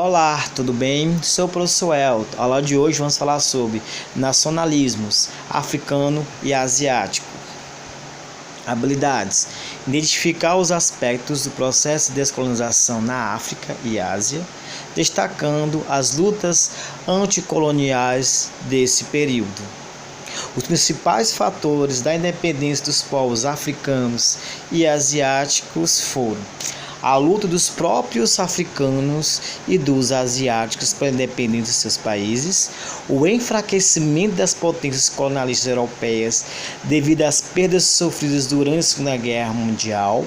Olá, tudo bem? Sou o professor Elton. A aula de hoje vamos falar sobre nacionalismos africano e asiático. Habilidades: identificar os aspectos do processo de descolonização na África e Ásia, destacando as lutas anticoloniais desse período. Os principais fatores da independência dos povos africanos e asiáticos foram a luta dos próprios africanos e dos asiáticos pela independência de seus países, o enfraquecimento das potências colonialistas europeias devido às perdas sofridas durante a Segunda Guerra Mundial,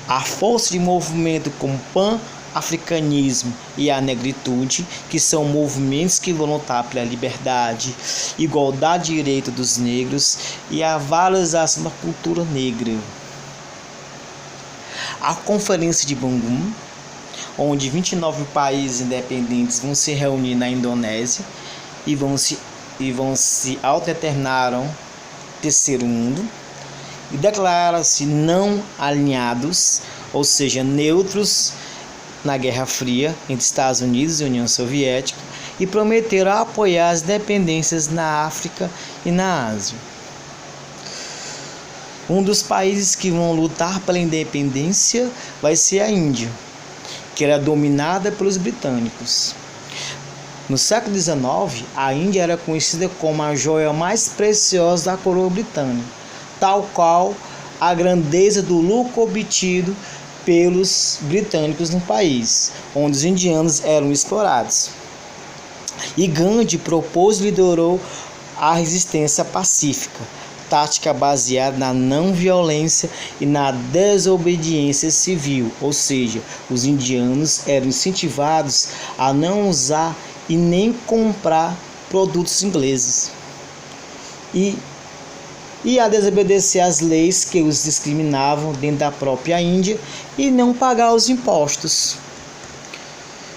a força de movimento como pan-africanismo e a negritude, que são movimentos que vão lutar pela liberdade, igualdade de direito dos negros e a valorização da cultura negra. A Conferência de Bandung, onde 29 países independentes vão se reunir na Indonésia e vão se autodeterminaram terceiro mundo e declararam-se não alinhados, ou seja, neutros na Guerra Fria entre Estados Unidos e União Soviética, e prometeram apoiar as independências na África e na Ásia. Um dos países que vão lutar pela independência vai ser a Índia, que era dominada pelos britânicos. No século XIX, a Índia era conhecida como a joia mais preciosa da coroa britânica, tal qual a grandeza do lucro obtido pelos britânicos no país, onde os indianos eram explorados. E Gandhi propôs e liderou a resistência pacífica, tática baseada na não violência e na desobediência civil, ou seja, os indianos eram incentivados a não usar e nem comprar produtos ingleses e a desobedecer às leis que os discriminavam dentro da própria Índia e não pagar os impostos.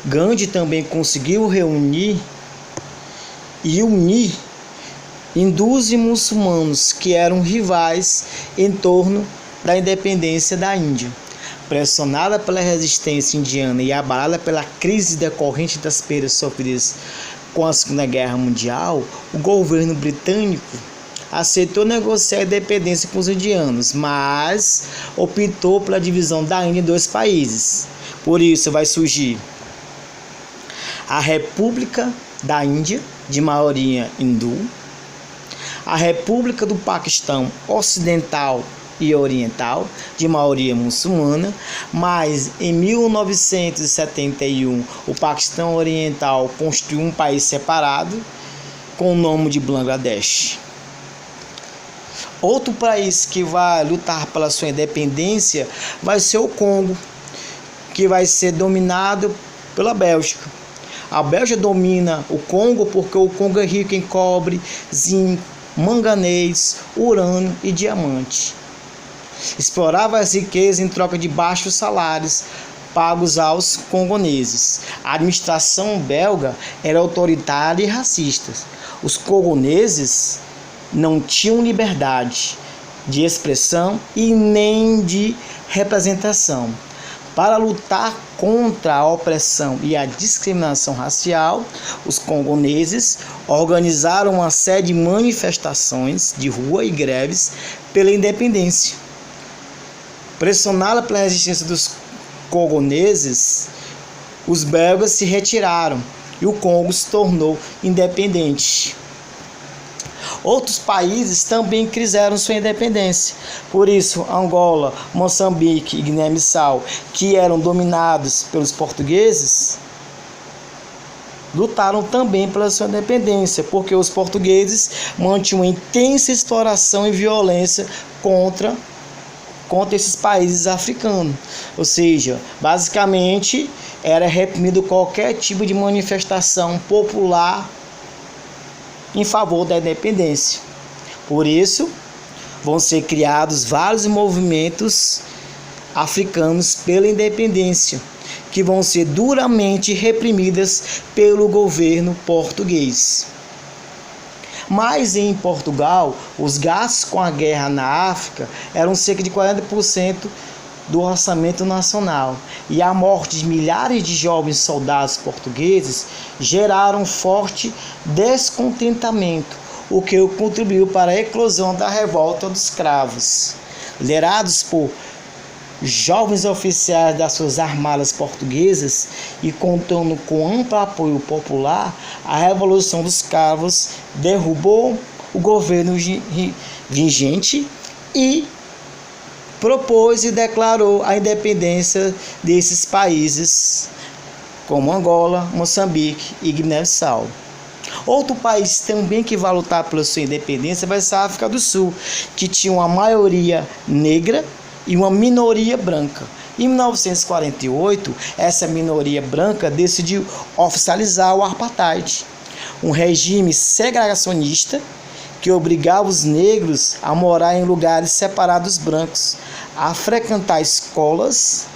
Gandhi também conseguiu reunir e unir hindus e muçulmanos que eram rivais em torno da independência da Índia. Pressionada pela resistência indiana e abalada pela crise decorrente das perdas sofridas com a Segunda Guerra Mundial, o governo britânico aceitou negociar a independência com os indianos, mas optou pela divisão da Índia em dois países. Por isso vai surgir a República da Índia, de maioria hindu, a República do Paquistão Ocidental e Oriental, de maioria muçulmana, mas em 1971 o Paquistão Oriental constituiu um país separado com o nome de Bangladesh. Outro país que vai lutar pela sua independência vai ser o Congo, que vai ser dominado pela Bélgica. A Bélgica domina o Congo porque o Congo é rico em cobre, zinco, manganês, urânio e diamante. Explorava as riquezas em troca de baixos salários pagos aos congoneses. A administração belga era autoritária e racista. Os congoneses não tinham liberdade de expressão e nem de representação. Para lutar contra a opressão e a discriminação racial, os congoneses organizaram uma série de manifestações de rua e greves pela independência. Pressionada pela resistência dos congoneses, os belgas se retiraram e o Congo se tornou independente. Outros países também quiseram sua independência. Por isso, Angola, Moçambique e Guiné-Bissau, que eram dominados pelos portugueses, lutaram também pela sua independência, porque os portugueses mantinham uma intensa exploração e violência contra esses países africanos. Ou seja, basicamente era reprimido qualquer tipo de manifestação popular em favor da independência. Por isso, vão ser criados vários movimentos africanos pela independência, que vão ser duramente reprimidas pelo governo português. Mas em Portugal, os gastos com a guerra na África eram cerca de 40% do orçamento nacional, e a morte de milhares de jovens soldados portugueses geraram forte descontentamento, o que contribuiu para a eclosão da revolta dos cravos. Liderados por jovens oficiais das suas armadas portuguesas e contando com amplo apoio popular, a Revolução dos Cravos derrubou o governo vigente e propôs e declarou a independência desses países, como Angola, Moçambique e Guiné-Bissau. Outro país também que vai lutar pela sua independência vai ser a África do Sul, que tinha uma maioria negra e uma minoria branca. Em 1948, essa minoria branca decidiu oficializar o apartheid, um regime segregacionista que obrigava os negros a morar em lugares separados dos brancos, a frequentar escolas,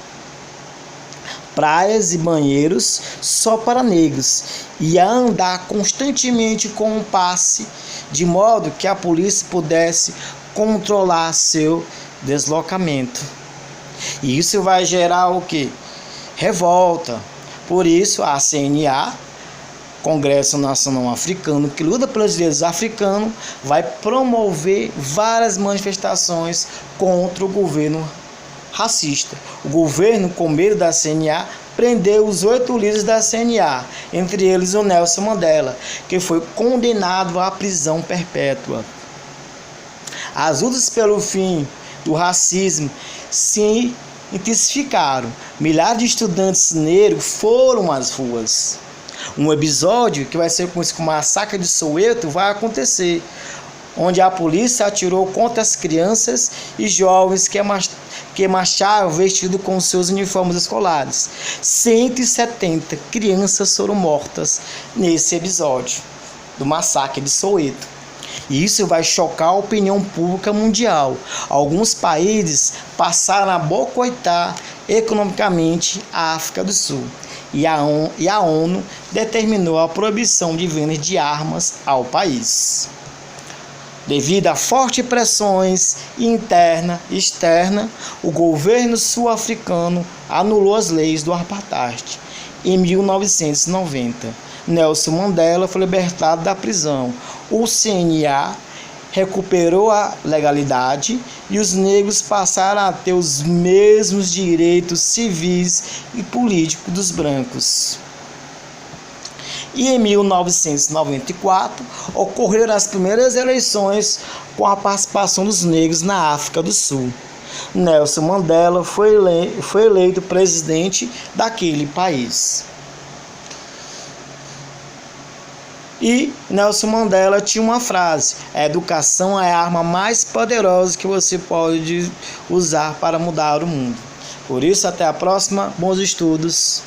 praias e banheiros só para negros e a andar constantemente com um passe, de modo que a polícia pudesse controlar seu deslocamento. E isso vai gerar o quê? Revolta. Por isso, a CNA, Congresso Nacional Africano, que luta pelos direitos africanos, vai promover várias manifestações contra o governo racista. O governo, com medo da CNA, prendeu os 8 líderes da CNA, entre eles o Nelson Mandela, que foi condenado à prisão perpétua. As lutas pelo fim do racismo se intensificaram. Milhares de estudantes negros foram às ruas. Um episódio que vai ser conhecido como Massacre de Soweto vai acontecer, onde a polícia atirou contra as crianças e jovens que marcharam vestidos com seus uniformes escolares. 170 crianças foram mortas nesse episódio do Massacre de Soweto. E isso vai chocar a opinião pública mundial. Alguns países passaram a boicotar economicamente a África do Sul. E a ONU determinou a proibição de venda de armas ao país. Devido a fortes pressões interna e externa, o governo sul-africano anulou as leis do apartheid. Em 1990, Nelson Mandela foi libertado da prisão. O CNA recuperou a legalidade e os negros passaram a ter os mesmos direitos civis e políticos dos brancos. E em 1994 ocorreram as primeiras eleições com a participação dos negros na África do Sul. Nelson Mandela foi eleito presidente daquele país. E Nelson Mandela tinha uma frase: a educação é a arma mais poderosa que você pode usar para mudar o mundo. Por isso, até a próxima, bons estudos.